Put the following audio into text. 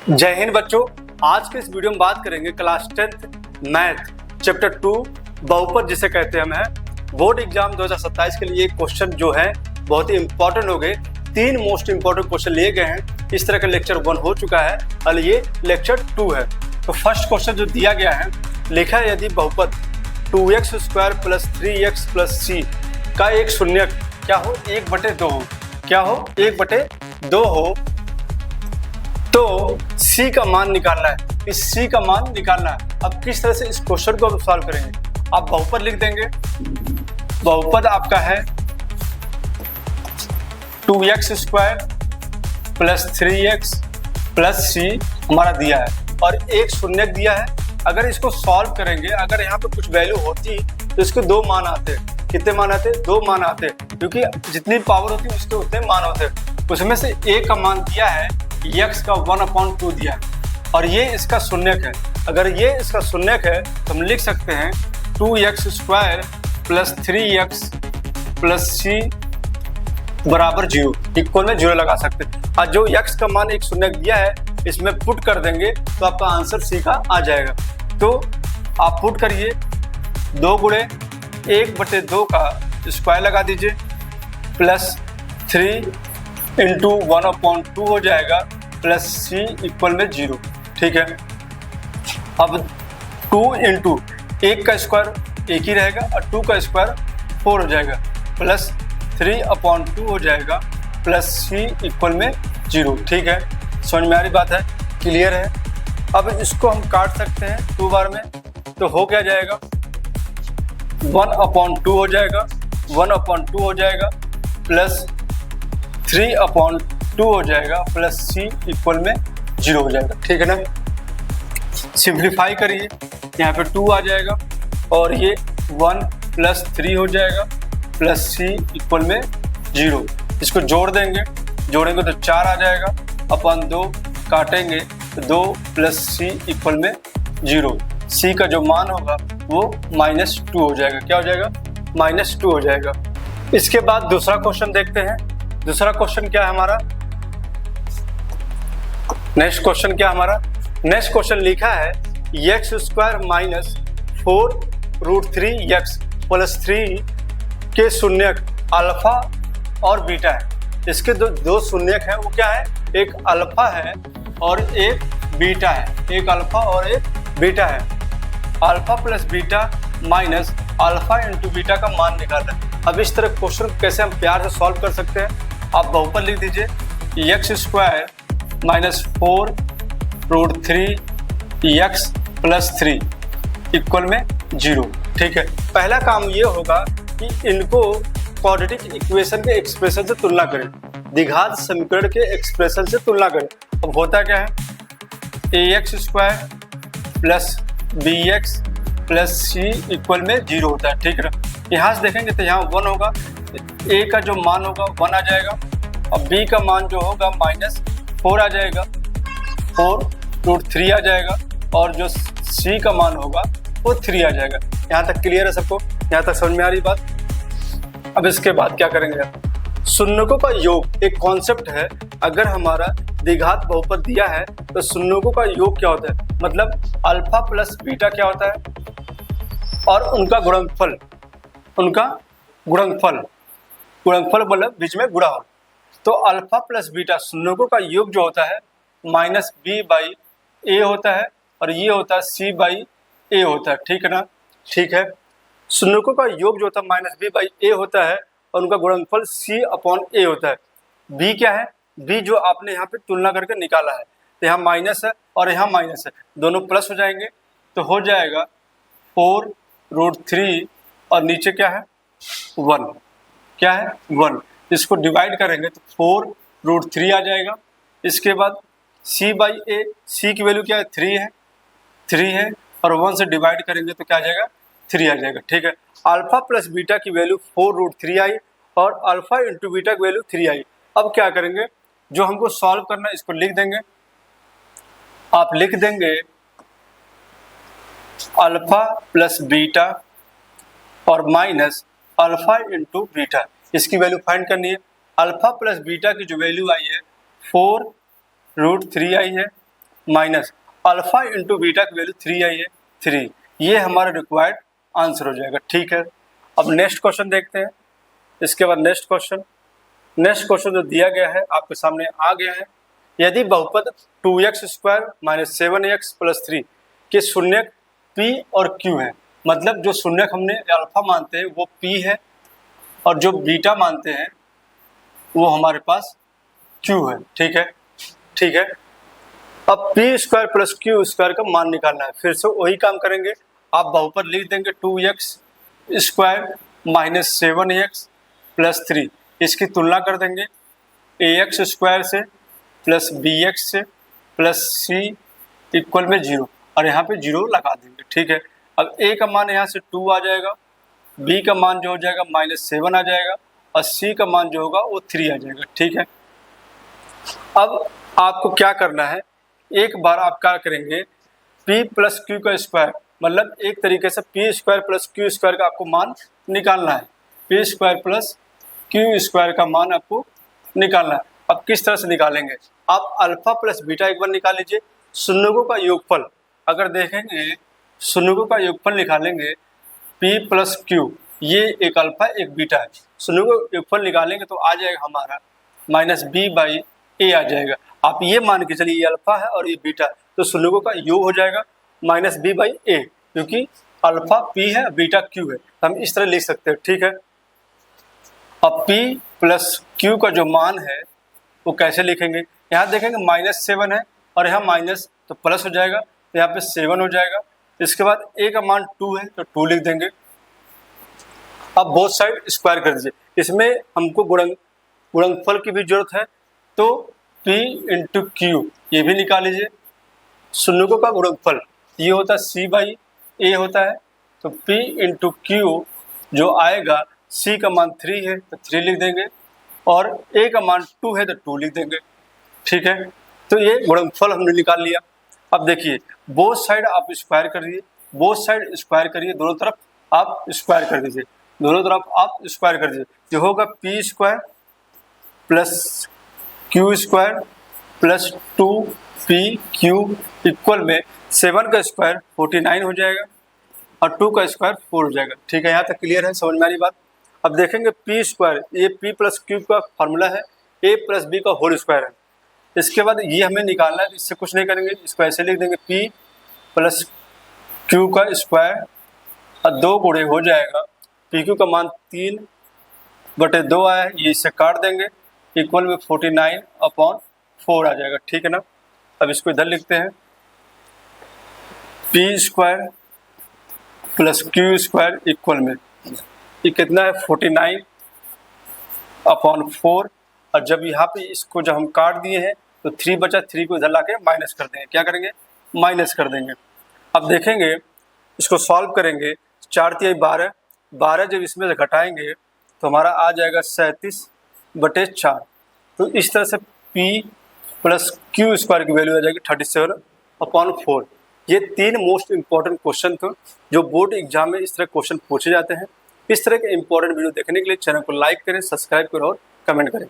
जय हिंद बच्चों। आज के इस वीडियो में बात करेंगे क्लास 10th मैथ चैप्टर 2 बहुपद जिसे कहते हैं हम बोर्ड एग्जाम 2027 के लिए क्वेश्चन जो है बहुत ही इंपॉर्टेंट हो गए। 3 मोस्ट इंपॉर्टेंट क्वेश्चन लिए गए हैं। इस तरह का लेक्चर 1 हो चुका है और ये लेक्चर 2 है। तो फर्स्ट क्वेश्चन जो दिया गया है, लिखा है यदि बहुपद 2x² + 3x + c का एक शून्यक क्या हो 1/2 हो, क्या हो 1/2 हो, तो c का मान निकालना है। इस c का मान निकालना है। अब किस तरह से इस क्वेश्चन को हम सॉल्व करेंगे, आप बहुपद लिख देंगे। बहुपद आपका है 2x² + 3x + c हमारा दिया है और एक शून्यक दिया है। अगर इसको सॉल्व करेंगे, अगर यहाँ पे कुछ वैल्यू होती तो इसके 2 मान आते। कितने मान आते? 2 मान आते, क्योंकि जितनी पावर होती है उसके उतने मान होते। उसमें से a का मान दिया है, x का 1/2 दिया है और ये इसका शून्यक है। अगर ये इसका शून्यक है तो हम लिख सकते हैं 2x² + 3x + c बराबर 0, इक्वल में 0 लगा सकते हैं। और जो x का मान एक शून्यक दिया है इसमें पुट कर देंगे तो आपका आंसर c का आ जाएगा। तो आप पुट करिए, 2 गुणे 1/2 का स्क्वायर लगा दीजिए प्लस 3 इंटू 1/2 हो जाएगा प्लस c इक्वल में 0। ठीक है। अब 2 इंटू 1 का स्क्वायर 1 ही रहेगा और 2 का स्क्वायर 4 हो जाएगा प्लस 3/2 हो जाएगा प्लस c इक्वल में 0। ठीक है, समझ में आ रही बात है, क्लियर है। अब इसको हम काट सकते हैं 2 बार में, तो हो क्या जाएगा 1/2 हो जाएगा, 1/2 हो जाएगा प्लस 3/2 हो जाएगा प्लस c इक्वल में 0 हो जाएगा। ठीक है ना। सिंप्लीफाई करिए, यहाँ पे 2 आ जाएगा और ये 1 + 3 हो जाएगा प्लस c इक्वल में 0। इसको जोड़ देंगे, जोड़ेंगे तो 4 आ जाएगा अपन 2 काटेंगे तो 2 + c इक्वल में 0। c का जो मान होगा वो -2 हो जाएगा। क्या हो जाएगा? -2 हो जाएगा। इसके बाद दूसरा क्वेश्चन देखते हैं। दूसरा क्वेश्चन क्या है हमारा? नेक्स्ट क्वेश्चन क्या हमारा? नेक्स्ट क्वेश्चन लिखा है x² - 4√3x + 3 के शून्यक अल्फा और बीटा है। इसके दो शून्यक हैं, वो क्या है? एक अल्फा है और एक बीटा है। एक अल्फा और एक बीटा है। Alpha plus beta minus alpha into beta का मान निकालना है। अब इस तरह क्वेश्चन कैसे हम प्यार से सॉल्व कर सकते हैं? आप बहुपद लिख दीजिए x² - 4√3x + 3 इक्वल में 0। ठीक है। पहला काम ये होगा कि इनको क्वाड्रेटिक इक्वेशन के एक्सप्रेशन से तुलना करें, द्विघात समीकरण के एक्सप्रेशन से तुलना करें। अब होता क्या है, ax² + bx + c इक्वल में 0 होता है। ठीक है। यहाँ से देखेंगे तो यहाँ 1 होगा, a का जो मान होगा 1 आ जाएगा और b का मान जो होगा -4 आ जाएगा, 4√3 आ जाएगा और जो c का मान होगा वो 3 आ जाएगा। यहाँ तक क्लियर है सबको? यहाँ तक समझ में आ रही बात? अब इसके बाद क्या करेंगे? शून्यकों का योग एक कॉन्सेप्ट है। अगर हमारा द्विघात बहुपद दिया है तो शून्यकों का योग क्या होता है? मतलब अल्फा प्लस बीटा क्या होता है और उनका गुणनफल, उनका गुणनफल मतलब बीच में गुणा हो। तो अल्फा प्लस बीटा शून्यकों का योग जो होता है -b/a होता है और ये होता है c/a होता है। ठीक है ना। ठीक है। शून्यकों का योग जो होता है -b/a होता है और उनका गुणनफल c/a होता है। b क्या है? b जो आपने यहाँ पे तुलना करके निकाला है, तो यहाँ माइनस है और यहाँ माइनस है, दोनों प्लस हो जाएंगे तो हो जाएगा 4√3 और नीचे क्या है 1। क्या है? 1। इसको डिवाइड करेंगे तो 4√3 आ जाएगा। इसके बाद c/a, c की वैल्यू क्या है? 3 है और 1 से डिवाइड करेंगे तो क्या आ जाएगा? 3 आ जाएगा। ठीक है। अल्फा प्लस बीटा की वैल्यू 4√3 आई और अल्फा इंटू बीटा की वैल्यू 3 आई। अब क्या करेंगे? जो हमको सॉल्व करना है इसको लिख देंगे। आप लिख देंगे अल्फा प्लस बीटा और माइनस अल्फा इंटू बीटा, इसकी वैल्यू फाइंड करनी है। अल्फा प्लस बीटा की जो वैल्यू आई है 4√3 आई है माइनस अल्फा इंटू बीटा की वैल्यू 3 आई है 3, ये हमारा रिक्वायर्ड आंसर हो जाएगा। ठीक है, अब नेक्स्ट क्वेश्चन देखते हैं। इसके बाद नेक्स्ट क्वेश्चन जो दिया गया है आपके सामने आ गया है। यदि बहुपद 2x² माइनस 7x प्लस 3 के शून्यक p और q है, मतलब जो शून्यक हमने अल्फा मानते हैं वो p है और जो बीटा मानते हैं वो हमारे पास q है। ठीक है, अब p² प्लस q² का मान निकालना है। फिर से वही काम करेंगे, आप बहुपद लिख देंगे 2x² माइनस 7x प्लस 3, इसकी तुलना कर देंगे ax² से प्लस bx से प्लस c इक्वल में 0 और यहाँ पे 0 लगा देंगे। ठीक है, अब a का मान यहाँ से 2 आ जाएगा, b का मान जो हो जाएगा -7 आ जाएगा और c का मान जो होगा वो 3 आ जाएगा। ठीक है, अब आपको क्या करना है, एक बार आप क्या करेंगे p प्लस q का स्क्वायर, मतलब एक तरीके से p² प्लस q² का आपको मान निकालना है। p² प्लस q² का मान आपको निकालना है। अब किस तरह से निकालेंगे, आप अल्फा प्लस बीटा एक बार निकाल लीजिए। शून्यकों का योगफल अगर देखेंगे, शून्यकों का योगफल निकालेंगे p प्लस q, ये एक अल्फा एक बीटा है। शून्यकों का योगफल निकालेंगे तो आ जाएगा हमारा -b/a आ जाएगा। आप ये मान के चलिए ये अल्फा है और ये बीटा है, तो शून्यकों का योग हो जाएगा -b/a, क्योंकि अल्फा p है बीटा q है, तो हम इस तरह लिख सकते हैं। ठीक है, अब p प्लस q का जो मान है वो कैसे लिखेंगे, यहाँ देखेंगे -7 है और यहाँ माइनस तो प्लस हो जाएगा, तो यहाँ पे 7 हो जाएगा। इसके बाद a का मान 2 है तो 2 लिख देंगे। अब बोथ साइड स्क्वायर कर दीजिए, इसमें हमको गुणनफल की भी जरूरत है, तो p इंटू क्यू ये भी निकाल लीजिए। शून्यकों का गुणनफल ये होता है c/a होता है, तो p इंटू क्यू जो आएगा, c का मान 3 है तो 3 लिख देंगे और a का मान 2 है तो 2 लिख देंगे। ठीक है, तो ये गुणनफल हमने निकाल लिया। अब देखिए बोथ साइड आप स्क्वायर कर दीजिए, बोथ साइड स्क्वायर करिए, दोनों तरफ आप स्क्वायर कर दीजिए, दोनों तरफ आप स्क्वायर कर दीजिए। जो होगा p² plus q² plus 2pq equal में 7 का स्क्वायर 49 हो जाएगा और 2 का स्क्वायर 4 हो जाएगा। ठीक है, यहाँ तक क्लियर है, समझ में आ रही बात। अब देखेंगे p², ये p प्लस q का फॉर्मूला है, a प्लस b का होल स्क्वायर है। इसके बाद ये हमें निकालना है, इससे कुछ नहीं करेंगे, इसको ऐसे लिख देंगे p प्लस q का स्क्वायर और 2 गुणे हो जाएगा, pq का मान 3/2 आया है, ये इससे काट देंगे, इक्वल में 49/4 आ जाएगा। ठीक है ना, अब इसको इधर लिखते हैं, p² प्लस q² इक्वल में ये कितना है 49/4, और जब यहाँ पे इसको जब हम काट दिए हैं तो 3 बचा, 3 को इधर ला के माइनस कर देंगे। क्या करेंगे, माइनस कर देंगे। अब देखेंगे इसको सॉल्व करेंगे, 4×3 12 जब इसमें से घटाएंगे तो हमारा आ जाएगा 37/4। तो इस तरह से p प्लस q² की वैल्यू आ जाएगी 37/4। ये 3 मोस्ट इंपॉर्टेंट क्वेश्चन थे जो बोर्ड एग्जाम में इस तरह क्वेश्चन पूछे जाते हैं। इस तरह के इंपॉर्टेंट वीडियो देखने के लिए चैनल को लाइक करें, सब्सक्राइब करें और कमेंट करें।